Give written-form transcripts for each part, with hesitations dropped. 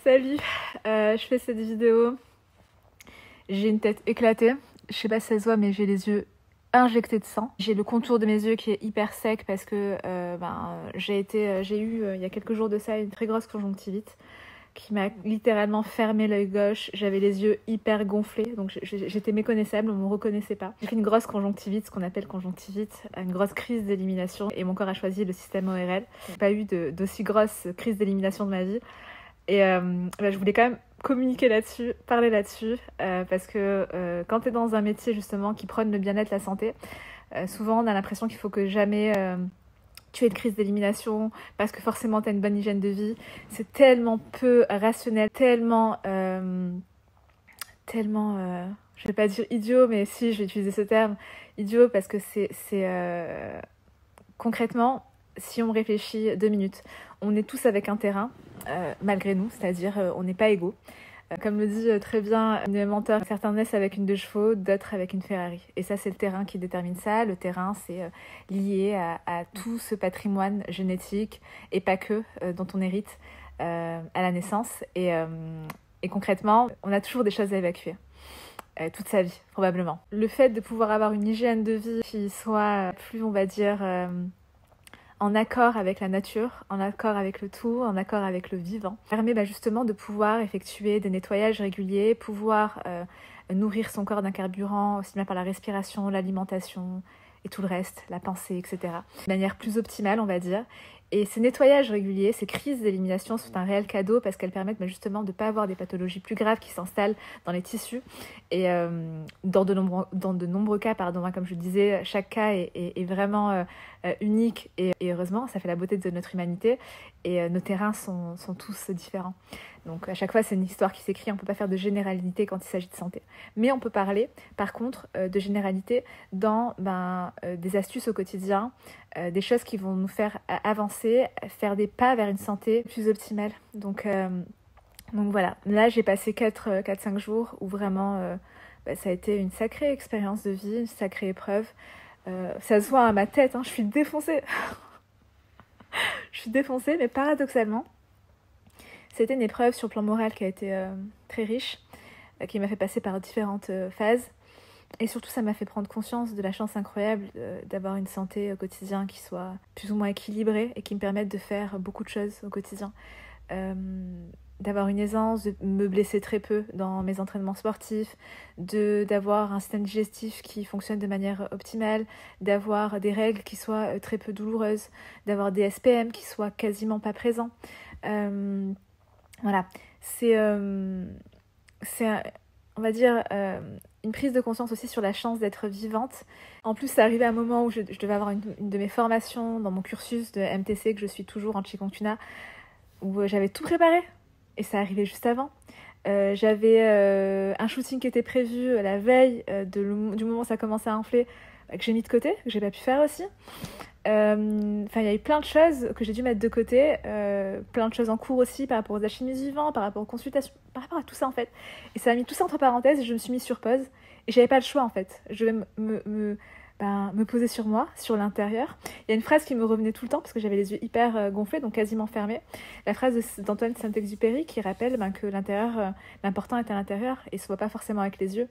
Salut, je fais cette vidéo. J'ai une tête éclatée. Je sais pas si ça se voit, mais j'ai les yeux injectés de sang. J'ai le contour de mes yeux qui est hyper sec parce que j'ai eu il y a quelques jours de ça une très grosse conjonctivite qui m'a littéralement fermé l'œil gauche. J'avais les yeux hyper gonflés, donc j'étais méconnaissable, on me reconnaissait pas. J'ai fait une grosse conjonctivite, ce qu'on appelle conjonctivite, une grosse crise d'élimination, et mon corps a choisi le système ORL. J'ai pas eu d'aussi grosse crise d'élimination de ma vie. Et je voulais quand même communiquer là-dessus, parler là-dessus, parce que quand tu es dans un métier justement qui prône le bien-être, la santé, souvent on a l'impression qu'il faut que jamais tu aies de crise d'élimination, parce que forcément tu as une bonne hygiène de vie. C'est tellement peu rationnel, je vais pas dire idiot, mais si, je vais utiliser ce terme, idiot, parce que concrètement, si on réfléchit 2 minutes, on est tous avec un terrain, malgré nous, c'est-à-dire on n'est pas égaux. Comme le dit très bien une mentor, certains naissent avec une 2 chevaux, d'autres avec une Ferrari. Et ça, c'est le terrain qui détermine ça. Le terrain, c'est lié à tout ce patrimoine génétique, et pas que, dont on hérite à la naissance. Et concrètement, on a toujours des choses à évacuer. Toute sa vie, probablement. Le fait de pouvoir avoir une hygiène de vie qui soit plus, on va dire, en accord avec la nature, en accord avec le tout, en accord avec le vivant, permet justement de pouvoir effectuer des nettoyages réguliers, pouvoir nourrir son corps d'un carburant, aussi bien par la respiration, l'alimentation et tout le reste, la pensée, etc. De manière plus optimale, on va dire. Et ces nettoyages réguliers, ces crises d'élimination sont un réel cadeau parce qu'elles permettent justement de ne pas avoir des pathologies plus graves qui s'installent dans les tissus. Et dans de nombreux cas, comme je le disais, chaque cas est vraiment unique et heureusement, ça fait la beauté de notre humanité et nos terrains sont tous différents. Donc à chaque fois, c'est une histoire qui s'écrit, on ne peut pas faire de généralité quand il s'agit de santé. Mais on peut parler, par contre, de généralité dans des astuces au quotidien, des choses qui vont nous faire avancer, faire des pas vers une santé plus optimale. Donc voilà, là j'ai passé 4-5 jours où vraiment ça a été une sacrée expérience de vie, une sacrée épreuve. Ça se voit à ma tête, hein, je suis défoncée. Je suis défoncée, mais paradoxalement, c'était une épreuve sur le plan moral qui a été très riche, qui m'a fait passer par différentes phases. Et surtout, ça m'a fait prendre conscience de la chance incroyable d'avoir une santé au quotidien qui soit plus ou moins équilibrée et qui me permette de faire beaucoup de choses au quotidien. D'avoir une aisance, de me blesser très peu dans mes entraînements sportifs, d'avoir un système digestif qui fonctionne de manière optimale, d'avoir des règles qui soient très peu douloureuses, d'avoir des SPM qui soient quasiment pas présents. Voilà, c'est on va dire, une prise de conscience aussi sur la chance d'être vivante. En plus, ça arrivait à un moment où je devais avoir une de mes formations dans mon cursus de MTC, que je suis toujours en Qigong, où j'avais tout préparé. Et ça arrivait juste avant. J'avais un shooting qui était prévu la veille du moment où ça commençait à enfler, que j'ai mis de côté, que j'ai pas pu faire aussi. Il y a eu plein de choses que j'ai dû mettre de côté, plein de choses en cours aussi par rapport aux alchimistes vivants, par rapport aux consultations, par rapport à tout ça en fait. Et ça a mis tout ça entre parenthèses et je me suis mis sur pause. Et j'avais pas le choix en fait. Je vais me poser sur moi, sur l'intérieur. Il y a une phrase qui me revenait tout le temps parce que j'avais les yeux hyper gonflés, donc quasiment fermés. La phrase d'Antoine Saint-Exupéry qui rappelle que l'intérieur, l'important est à l'intérieur et se voit pas forcément avec les yeux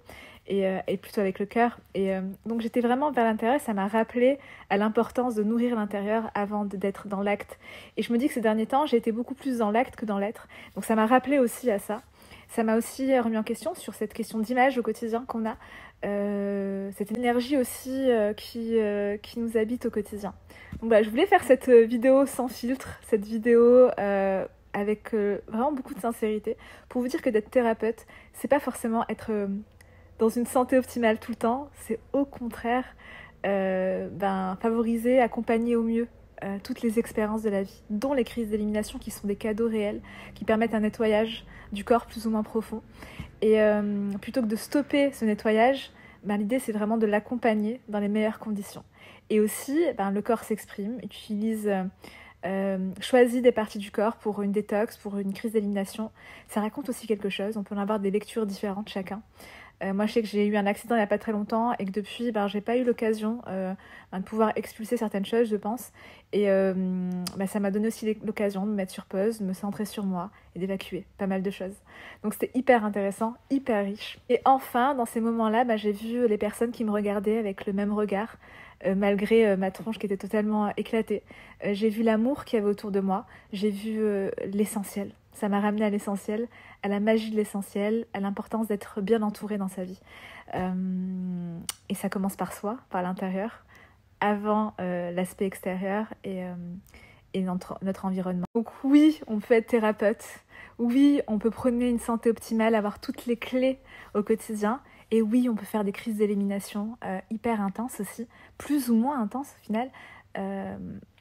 et plutôt avec le cœur. Et donc j'étais vraiment vers l'intérieur et ça m'a rappelé à l'importance de nourrir l'intérieur avant d'être dans l'acte. Et je me dis que ces derniers temps, j'ai été beaucoup plus dans l'acte que dans l'être. Donc ça m'a rappelé aussi à ça. Ça m'a aussi remis en question sur cette question d'image au quotidien qu'on a, cette énergie aussi qui nous habite au quotidien. Donc voilà, je voulais faire cette vidéo sans filtre, cette vidéo avec vraiment beaucoup de sincérité, pour vous dire que d'être thérapeute, c'est pas forcément être dans une santé optimale tout le temps, c'est au contraire favoriser, accompagner au mieux toutes les expériences de la vie, dont les crises d'élimination qui sont des cadeaux réels, qui permettent un nettoyage du corps plus ou moins profond. Et plutôt que de stopper ce nettoyage, l'idée c'est vraiment de l'accompagner dans les meilleures conditions. Et aussi, le corps s'exprime, choisit des parties du corps pour une détox, pour une crise d'élimination. Ça raconte aussi quelque chose, on peut en avoir des lectures différentes chacun. Moi, je sais que j'ai eu un accident il n'y a pas très longtemps et que depuis, j'ai pas eu l'occasion de pouvoir expulser certaines choses, je pense. Et ça m'a donné aussi l'occasion de me mettre sur pause, de me centrer sur moi et d'évacuer pas mal de choses. Donc c'était hyper intéressant, hyper riche. Et enfin, dans ces moments-là, j'ai vu les personnes qui me regardaient avec le même regard, malgré ma tronche qui était totalement éclatée. J'ai vu l'amour qu'il y avait autour de moi, j'ai vu l'essentiel. Ça m'a ramené à l'essentiel, à la magie de l'essentiel, à l'importance d'être bien entouré dans sa vie. Et ça commence par soi, par l'intérieur, avant l'aspect extérieur et notre environnement. Donc oui, on peut être thérapeute. Oui, on peut prôner une santé optimale, avoir toutes les clés au quotidien. Et oui, on peut faire des crises d'élimination hyper intenses aussi, plus ou moins intenses au final.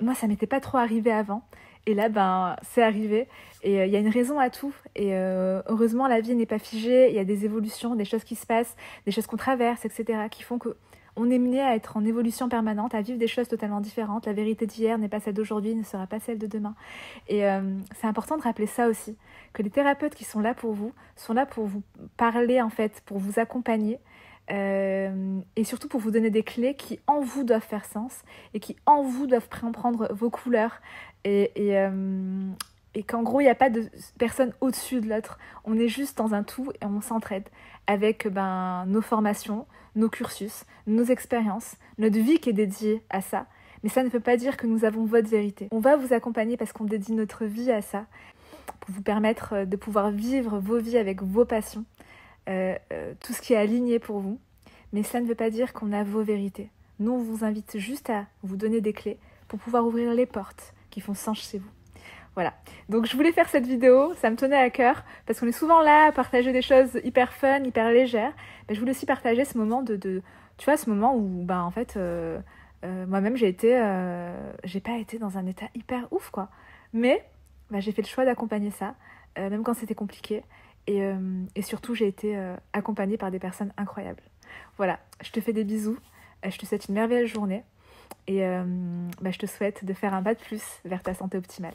Moi, ça m'était pas trop arrivé avant. Et là, c'est arrivé. Et il y a une raison à tout. Et heureusement, la vie n'est pas figée. Il y a des évolutions, des choses qui se passent, des choses qu'on traverse, etc. qui font qu'on est mené à être en évolution permanente, à vivre des choses totalement différentes. La vérité d'hier n'est pas celle d'aujourd'hui, ne sera pas celle de demain. Et c'est important de rappeler ça aussi, que les thérapeutes qui sont là pour vous parler, en fait, pour vous accompagner. Et surtout pour vous donner des clés qui en vous doivent faire sens et qui en vous doivent prendre vos couleurs et qu'en gros il n'y a pas de personne au-dessus de l'autre, on est juste dans un tout et on s'entraide avec nos formations, nos cursus, nos expériences, notre vie qui est dédiée à ça, mais ça ne veut pas dire que nous avons votre vérité. On va vous accompagner parce qu'on dédie notre vie à ça pour vous permettre de pouvoir vivre vos vies avec vos passions. Tout ce qui est aligné pour vous, mais ça ne veut pas dire qu'on a vos vérités. Nous, on vous invite juste à vous donner des clés pour pouvoir ouvrir les portes qui font sens chez vous. Voilà, donc je voulais faire cette vidéo, ça me tenait à cœur, parce qu'on est souvent là à partager des choses hyper fun, hyper légères, mais je voulais aussi partager ce moment tu vois, ce moment où, en fait, moi-même, j'ai pas été dans un état hyper ouf, quoi. Mais j'ai fait le choix d'accompagner ça, même quand c'était compliqué. Et surtout, j'ai été accompagnée par des personnes incroyables. Voilà, je te fais des bisous, je te souhaite une merveilleuse journée et je te souhaite de faire un pas de plus vers ta santé optimale.